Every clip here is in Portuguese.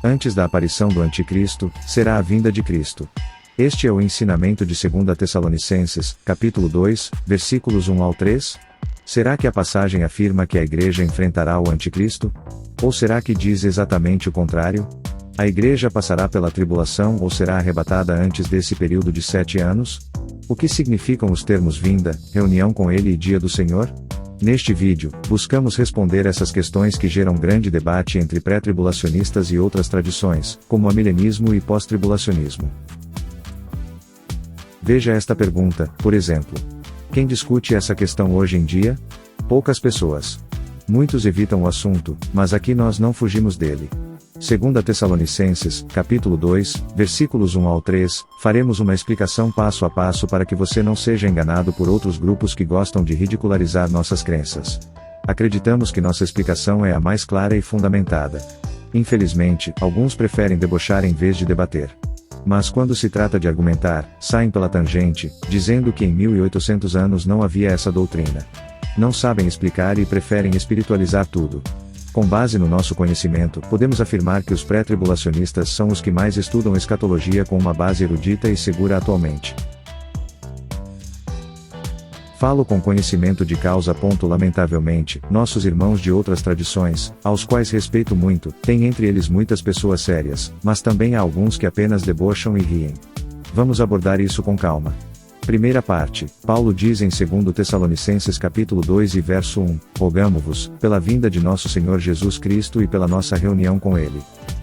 Antes da aparição do Anticristo, será a vinda de Cristo. Este é o ensinamento de 2 Tessalonicenses, capítulo 2, versículos 1 ao 3? Será que a passagem afirma que a igreja enfrentará o Anticristo? Ou será que diz exatamente o contrário? A igreja passará pela tribulação ou será arrebatada antes desse período de 7 anos? O que significam os termos vinda, reunião com ele e dia do Senhor? Neste vídeo, buscamos responder essas questões que geram grande debate entre pré-tribulacionistas e outras tradições, como amilenismo e pós-tribulacionismo. Veja esta pergunta, por exemplo. Quem discute essa questão hoje em dia? Poucas pessoas. Muitos evitam o assunto, mas aqui nós não fugimos dele. 2 Tessalonicenses, capítulo 2, versículos 1 ao 3, faremos uma explicação passo a passo para que você não seja enganado por outros grupos que gostam de ridicularizar nossas crenças. Acreditamos que nossa explicação é a mais clara e fundamentada. Infelizmente, alguns preferem debochar em vez de debater. Mas quando se trata de argumentar, saem pela tangente, dizendo que em 1800 anos não havia essa doutrina. Não sabem explicar e preferem espiritualizar tudo. Com base no nosso conhecimento, podemos afirmar que os pré-tribulacionistas são os que mais estudam escatologia com uma base erudita e segura atualmente. Falo com conhecimento de causa. Lamentavelmente, nossos irmãos de outras tradições, aos quais respeito muito, têm entre eles muitas pessoas sérias, mas também há alguns que apenas debocham e riem. Vamos abordar isso com calma. Primeira parte, Paulo diz em 2 Tessalonicenses capítulo 2 e verso 1, rogamo-vos, pela vinda de nosso Senhor Jesus Cristo e pela nossa reunião com Ele.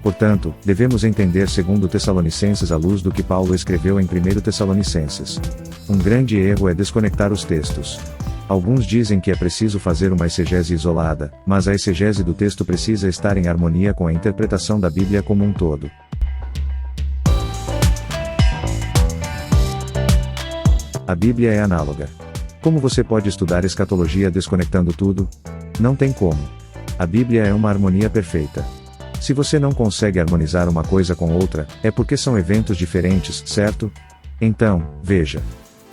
Portanto, devemos entender 2 Tessalonicenses à luz do que Paulo escreveu em 1 Tessalonicenses. Um grande erro é desconectar os textos. Alguns dizem que é preciso fazer uma exegese isolada, mas a exegese do texto precisa estar em harmonia com a interpretação da Bíblia como um todo. A Bíblia é análoga. Como você pode estudar escatologia desconectando tudo? Não tem como. A Bíblia é uma harmonia perfeita. Se você não consegue harmonizar uma coisa com outra, é porque são eventos diferentes, certo? Então, veja.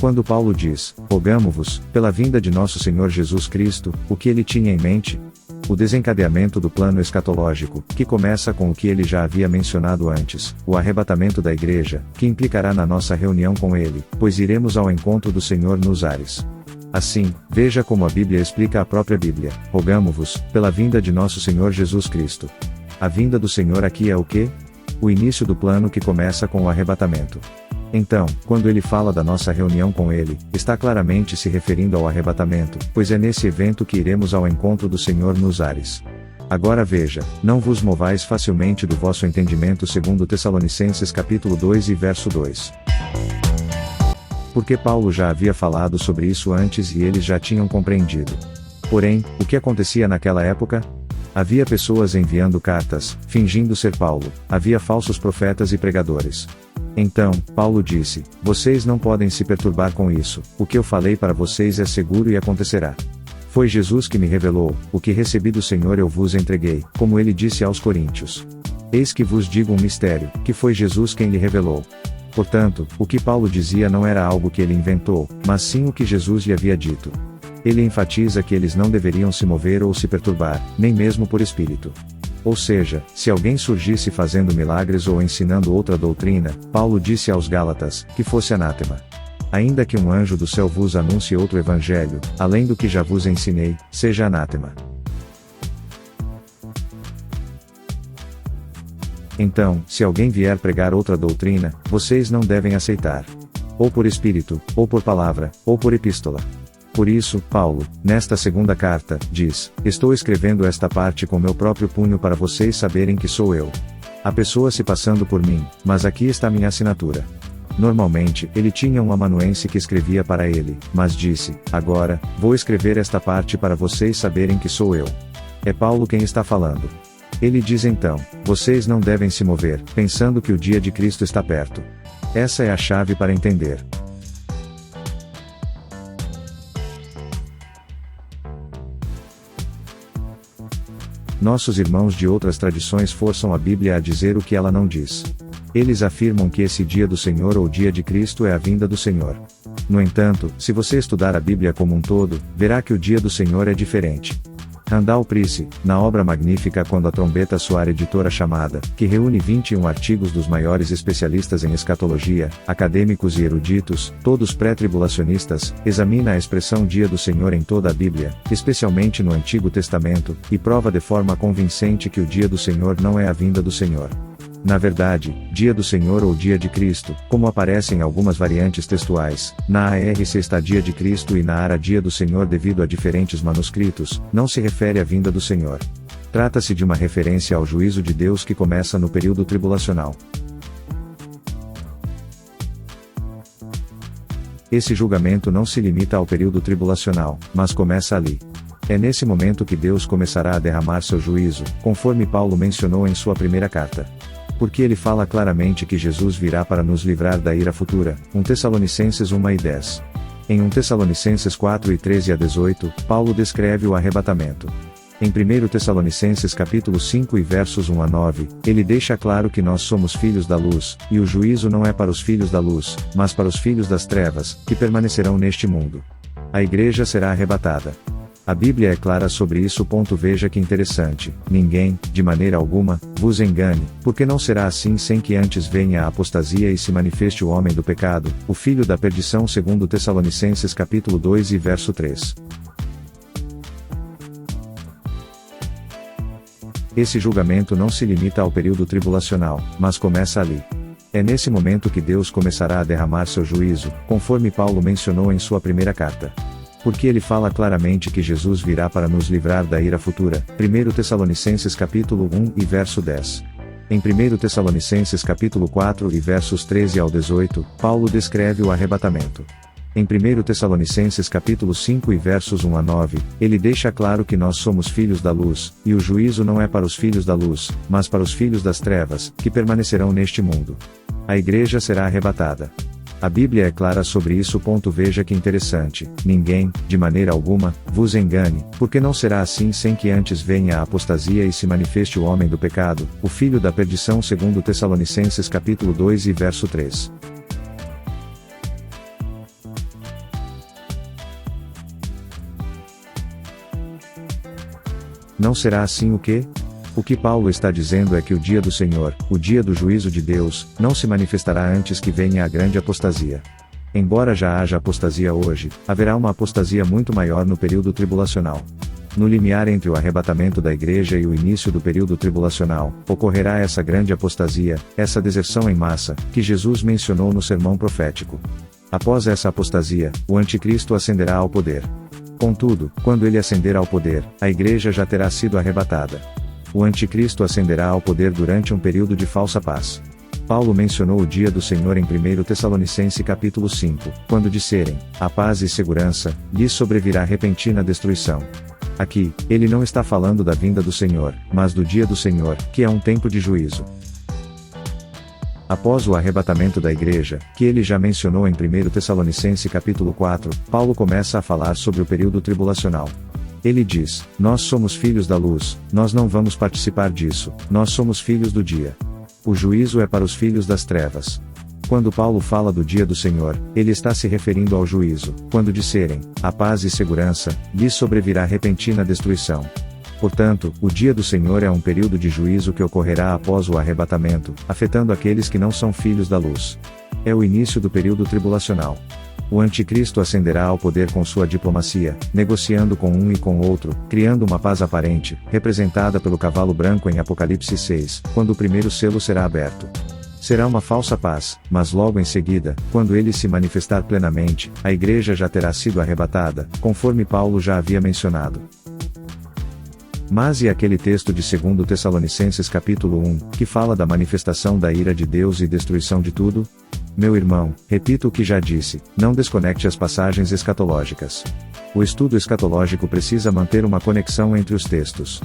Quando Paulo diz, rogamo-vos, pela vinda de nosso Senhor Jesus Cristo, o que ele tinha em mente? O desencadeamento do plano escatológico, que começa com o que ele já havia mencionado antes, o arrebatamento da igreja, que implicará na nossa reunião com ele, pois iremos ao encontro do Senhor nos ares. Assim, veja como a Bíblia explica a própria Bíblia, rogamo-vos, pela vinda de nosso Senhor Jesus Cristo. A vinda do Senhor aqui é o quê? O início do plano que começa com o arrebatamento. Então, quando ele fala da nossa reunião com ele, está claramente se referindo ao arrebatamento, pois é nesse evento que iremos ao encontro do Senhor nos ares. Agora veja, não vos movais facilmente do vosso entendimento. 2 Tessalonicenses capítulo 2 e verso 2. Porque Paulo já havia falado sobre isso antes e eles já tinham compreendido. Porém, o que acontecia naquela época? Havia pessoas enviando cartas, fingindo ser Paulo, havia falsos profetas e pregadores. Então, Paulo disse, vocês não podem se perturbar com isso, o que eu falei para vocês é seguro e acontecerá. Foi Jesus que me revelou, o que recebi do Senhor eu vos entreguei, como ele disse aos coríntios. Eis que vos digo um mistério, que foi Jesus quem lhe revelou. Portanto, o que Paulo dizia não era algo que ele inventou, mas sim o que Jesus lhe havia dito. Ele enfatiza que eles não deveriam se mover ou se perturbar, nem mesmo por espírito. Ou seja, se alguém surgisse fazendo milagres ou ensinando outra doutrina, Paulo disse aos Gálatas, que fosse anátema. Ainda que um anjo do céu vos anuncie outro evangelho, além do que já vos ensinei, seja anátema. Então, se alguém vier pregar outra doutrina, vocês não devem aceitar. Ou por espírito, ou por palavra, ou por epístola. Por isso, Paulo, nesta segunda carta, diz, estou escrevendo esta parte com meu próprio punho para vocês saberem que sou eu. Há pessoas se passando por mim, mas aqui está minha assinatura. Normalmente, ele tinha um amanuense que escrevia para ele, mas disse, agora, vou escrever esta parte para vocês saberem que sou eu. É Paulo quem está falando. Ele diz então, vocês não devem se mover, pensando que o dia de Cristo está perto. Essa é a chave para entender. Nossos irmãos de outras tradições forçam a Bíblia a dizer o que ela não diz. Eles afirmam que esse dia do Senhor ou dia de Cristo é a vinda do Senhor. No entanto, se você estudar a Bíblia como um todo, verá que o dia do Senhor é diferente. Randall Price, na obra magnífica Quando a Trombeta Soar, editora chamada, que reúne 21 artigos dos maiores especialistas em escatologia, acadêmicos e eruditos, todos pré-tribulacionistas, examina a expressão Dia do Senhor em toda a Bíblia, especialmente no Antigo Testamento, e prova de forma convincente que o Dia do Senhor não é a vinda do Senhor. Na verdade, Dia do Senhor ou Dia de Cristo, como aparece em algumas variantes textuais, na ARC está Dia de Cristo e na ARA Dia do Senhor devido a diferentes manuscritos, não se refere à vinda do Senhor. Trata-se de uma referência ao juízo de Deus que começa no período tribulacional. Esse julgamento não se limita ao período tribulacional, mas começa ali. É nesse momento que Deus começará a derramar seu juízo, conforme Paulo mencionou em sua primeira carta. Porque ele fala claramente que Jesus virá para nos livrar da ira futura, 1 Tessalonicenses 1:10. Em 1 Tessalonicenses 4:13-18, Paulo descreve o arrebatamento. Em 1 Tessalonicenses capítulo 5 e versos 1-9, ele deixa claro que nós somos filhos da luz, e o juízo não é para os filhos da luz, mas para os filhos das trevas, que permanecerão neste mundo. A igreja será arrebatada. A Bíblia é clara sobre isso. Veja que interessante, ninguém, de maneira alguma, vos engane, porque não será assim sem que antes venha a apostasia e se manifeste o homem do pecado, o filho da perdição, segundo Tessalonicenses capítulo 2 e verso 3. Esse julgamento não se limita ao período tribulacional, mas começa ali. É nesse momento que Deus começará a derramar seu juízo, conforme Paulo mencionou em sua primeira carta. Porque ele fala claramente que Jesus virá para nos livrar da ira futura, 1 Tessalonicenses capítulo 1 e verso 10. Em 1 Tessalonicenses capítulo 4 e versos 13-18, Paulo descreve o arrebatamento. Em 1 Tessalonicenses capítulo 5 e versos 1-9, ele deixa claro que nós somos filhos da luz, e o juízo não é para os filhos da luz, mas para os filhos das trevas, que permanecerão neste mundo. A igreja será arrebatada. A Bíblia é clara sobre isso. Veja que interessante, ninguém, de maneira alguma, vos engane, porque não será assim sem que antes venha a apostasia e se manifeste o homem do pecado, o filho da perdição, segundo Tessalonicenses capítulo 2 e verso 3. Não será assim o quê? O que Paulo está dizendo é que o dia do Senhor, o dia do juízo de Deus, não se manifestará antes que venha a grande apostasia. Embora já haja apostasia hoje, haverá uma apostasia muito maior no período tribulacional. No limiar entre o arrebatamento da igreja e o início do período tribulacional, ocorrerá essa grande apostasia, essa deserção em massa, que Jesus mencionou no sermão profético. Após essa apostasia, o anticristo ascenderá ao poder. Contudo, quando ele ascender ao poder, a igreja já terá sido arrebatada. O anticristo ascenderá ao poder durante um período de falsa paz. Paulo mencionou o dia do Senhor em 1 Tessalonicenses capítulo 5, quando disserem, a paz e segurança, lhes sobrevirá repentina destruição. Aqui, ele não está falando da vinda do Senhor, mas do dia do Senhor, que é um tempo de juízo. Após o arrebatamento da igreja, que ele já mencionou em 1 Tessalonicenses capítulo 4, Paulo começa a falar sobre o período tribulacional. Ele diz, nós somos filhos da luz, nós não vamos participar disso, nós somos filhos do dia. O juízo é para os filhos das trevas. Quando Paulo fala do dia do Senhor, ele está se referindo ao juízo, quando disserem, a paz e segurança, lhes sobrevirá repentina destruição. Portanto, o dia do Senhor é um período de juízo que ocorrerá após o arrebatamento, afetando aqueles que não são filhos da luz. É o início do período tribulacional. O anticristo ascenderá ao poder com sua diplomacia, negociando com um e com outro, criando uma paz aparente, representada pelo cavalo branco em Apocalipse 6, quando o primeiro selo será aberto. Será uma falsa paz, mas logo em seguida, quando ele se manifestar plenamente, a igreja já terá sido arrebatada, conforme Paulo já havia mencionado. Mas e aquele texto de 2 Tessalonicenses capítulo 1, que fala da manifestação da ira de Deus e destruição de tudo? Meu irmão, repito o que já disse, não desconecte as passagens escatológicas. O estudo escatológico precisa manter uma conexão entre os textos.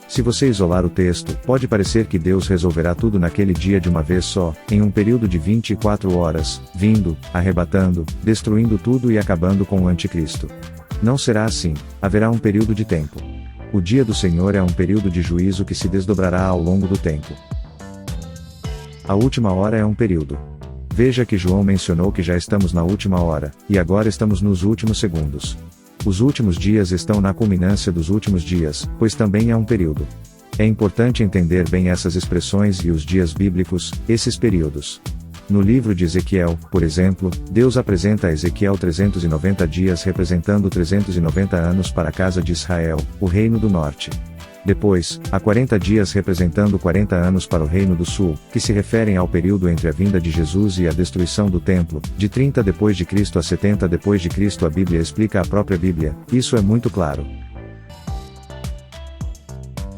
Se você isolar o texto, pode parecer que Deus resolverá tudo naquele dia de uma vez só, em um período de 24 horas, vindo, arrebatando, destruindo tudo e acabando com o anticristo. Não será assim, haverá um período de tempo. O dia do Senhor é um período de juízo que se desdobrará ao longo do tempo. A última hora é um período. Veja que João mencionou que já estamos na última hora, e agora estamos nos últimos segundos. Os últimos dias estão na culminância dos últimos dias, pois também é um período. É importante entender bem essas expressões e os dias bíblicos, esses períodos. No livro de Ezequiel, por exemplo, Deus apresenta a Ezequiel 390 dias representando 390 anos para a casa de Israel, o reino do norte. Depois, há 40 dias representando 40 anos para o reino do sul, que se referem ao período entre a vinda de Jesus e a destruição do templo, de 30 depois de Cristo a 70 depois de Cristo. A Bíblia explica a própria Bíblia, isso é muito claro.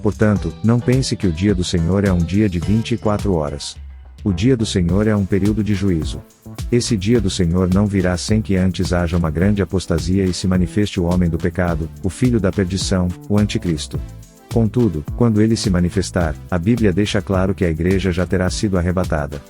Portanto, não pense que o dia do Senhor é um dia de 24 horas. O dia do Senhor é um período de juízo. Esse dia do Senhor não virá sem que antes haja uma grande apostasia e se manifeste o homem do pecado, o filho da perdição, o anticristo. Contudo, quando ele se manifestar, a Bíblia deixa claro que a igreja já terá sido arrebatada.